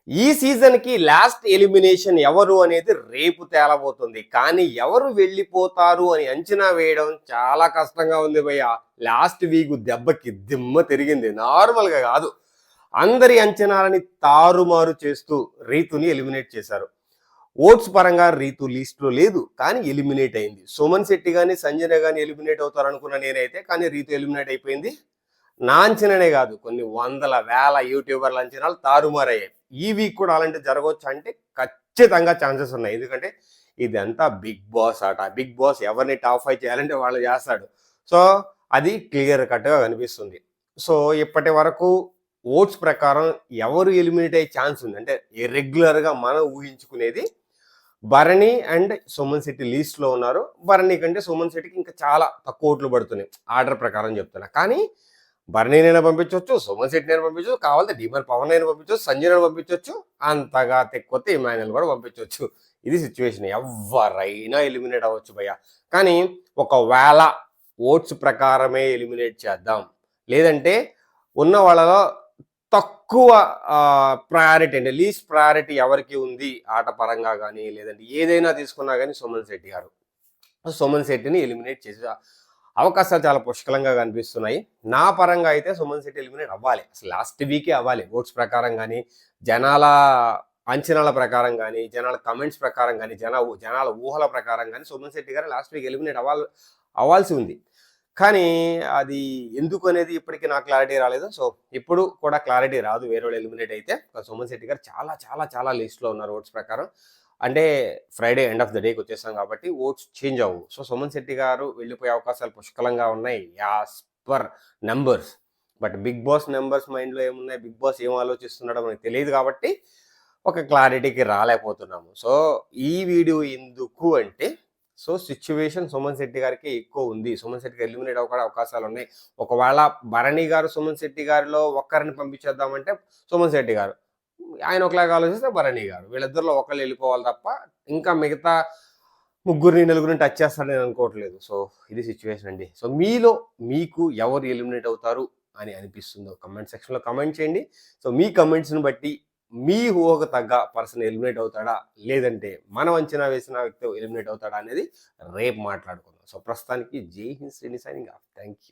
ఈ సీజన్‌కి last elimination ఎవరు అనేది రేపు తేలబోతుంది. కానీ ఎవరు వెళ్ళిపోతారు అని అంచనా వేయడం చాలా కష్టంగా ఉంది భయ్యా. లాస్ట్ వీక్ దెబ్బకి దిమ్మ తిరిగింది. నార్మల్‌గా కాదు. అందరి అంచనాలని తారుమారు చేస్తూ రీతుని ఎలిమినేట్ చేశారు. ఓట్స్ పరంగా రీతు లిస్ట్‌లో లేదు. కానీ ఎలిమినేట్ అయింది. సుమన్ శెట్టి గాని, సంజన గాని ఎలిమినేట్ అవుతారనుకున్న నేనైతే. కానీ రీతు ఎలిమినేట్ అయిపోయింది. నా అంచనానే కాదు, కొన్ని వందల వేల యూట్యూబర్ల అంచనాలు తారుమారయ్యాయి. ఈ వీక్ కూడా అలాంటివి జరగవచ్చు అంటే ఖచ్చితంగా ఛాన్సెస్ ఉన్నాయి. ఎందుకంటే ఇదంతా బిగ్ బాస్ ఆట. బిగ్ బాస్ ఎవరిని టాప్ 5 చేయాలంటే వాళ్ళు చేస్తాడు. సో అది క్లియర్ కట్‌గా కనిపిస్తుంది. సో ఇప్పటి వరకు ఓట్స్ ప్రకారం ఎవరు ఎలిమినేట్ అయ్యే ఛాన్స్ ఉంది అంటే రెగ్యులర్‌గా మనం ఊహించుకునేది భరణి అండ్ సుమన్ శెట్టి లీస్ట్‌లో ఉన్నారు. భరణి కంటే సుమన్ శెట్టికి ఇంకా చాలా తక్కువ ఓట్లు పడుతున్నాయి. ఆర్డర్ ప్రకారం చెప్తున్నా. కానీ భరణినైనా పంపించవచ్చు, సుమన్ శెట్టినైనా పంపించవచ్చు, కావాలంటే డీమర్ పవన్ అయినా పంపించవచ్చు, సంజయ్ పంపించవచ్చు, అంతగా తెక్కొతే ఇమాన్యుల్ కూడా పంపించవచ్చు. ఇది సిచ్యువేషన్. ఎవరైనా ఎలిమినేట్ అవ్వచ్చు భయ్య. కానీ ఒకవేళ ఓట్స్ ప్రకారమే ఎలిమినేట్ చేద్దాం, లేదంటే ఉన్న వాళ్ళలో తక్కువ ప్రయారిటీ అంటే లీస్ట్ ప్రయారిటీ ఎవరికి ఉంది ఆట పరంగా కానీ లేదంటే ఏదైనా తీసుకున్నా కానీ సుమన్ శెట్టి గారు. సుమన్ శెట్టిని ఎలిమినేట్ చేసే అవకాశాలు చాలా పుష్కలంగా కనిపిస్తున్నాయి. నా పరంగా అయితే సుమన్ శెట్టి ఎలిమినేట్ అవ్వాలి. అసలు లాస్ట్ వీకే అవ్వాలి. ఓట్స్ ప్రకారం కానీ, జనాల అంచనాల ప్రకారం కానీ, జనాల కమెంట్స్ ప్రకారం కానీ, జనాల ఊహల ప్రకారం కానీ సుమన్ శెట్టి గారు లాస్ట్ వీక్ ఎలిమినేట్ అవ్వాల్సి ఉంది. కానీ అది ఎందుకు అనేది ఇప్పటికీ నాకు క్లారిటీ రాలేదు. సో ఇప్పుడు కూడా క్లారిటీ రాదు వేరే వాళ్ళు ఎలిమినేట్ అయితే. సుమన్ శెట్టి గారు చాలా చాలా చాలా లిస్ట్లో ఉన్నారు ఓట్స్ ప్రకారం. అంటే ఫ్రైడే ఎండ్ ఆఫ్ ద డేకి వచ్చేసాం కాబట్టి ఓట్స్ చేంజ్ అవ్వు. సో సుమన్ శెట్టి గారు వెళ్ళిపోయే అవకాశాలు పుష్కలంగా ఉన్నాయి as per numbers. But big boss numbers మైండ్లో ఏమున్నాయి, బిగ్ బాస్ ఏం ఆలోచిస్తున్నాడో మనకు తెలియదు కాబట్టి ఒక క్లారిటీకి రాలేకపోతున్నాము. సో ఈ వీడియో ఎందుకు అంటే, సో సిచ్యువేషన్ సుమన్ శెట్టి గారికి ఎక్కువ ఉంది. సుమన్ శెట్టికి ఎలిమినేట్ అవ్వకుండా అవకాశాలు ఉన్నాయి. ఒకవేళ భరణి గారు సుమన్ శెట్టి గారిలో ఒక్కరిని పంపించేద్దామంటే సుమన్ శెట్టి గారు, ఆయన ఒకలాగా ఆలోచిస్తే భరణి గారు, వీళ్ళిద్దరిలో ఒకళ్ళు వెళ్ళిపోవాలి తప్ప ఇంకా మిగతా ముగ్గురిని నలుగురిని టచ్ చేస్తాడని అనుకోవట్లేదు. సో ఇది సిచ్యువేషన్ అండి. సో మీకు ఎవరు ఎలిమినేట్ అవుతారు అని అనిపిస్తుందో కమెంట్ సెక్షన్లో కమెంట్ చేయండి. సో మీ కమెంట్స్ని బట్టి మీ ఊహకు తగ్గ పర్సన్ ఎలిమినేట్ అవుతాడా, లేదంటే మనం అంచనా వేసిన వ్యక్తి ఎలిమినేట్ అవుతాడా అనేది రేపు మాట్లాడుకుందాం. సో ప్రస్తుతానికి జై Hind Srini signing off. Thank you.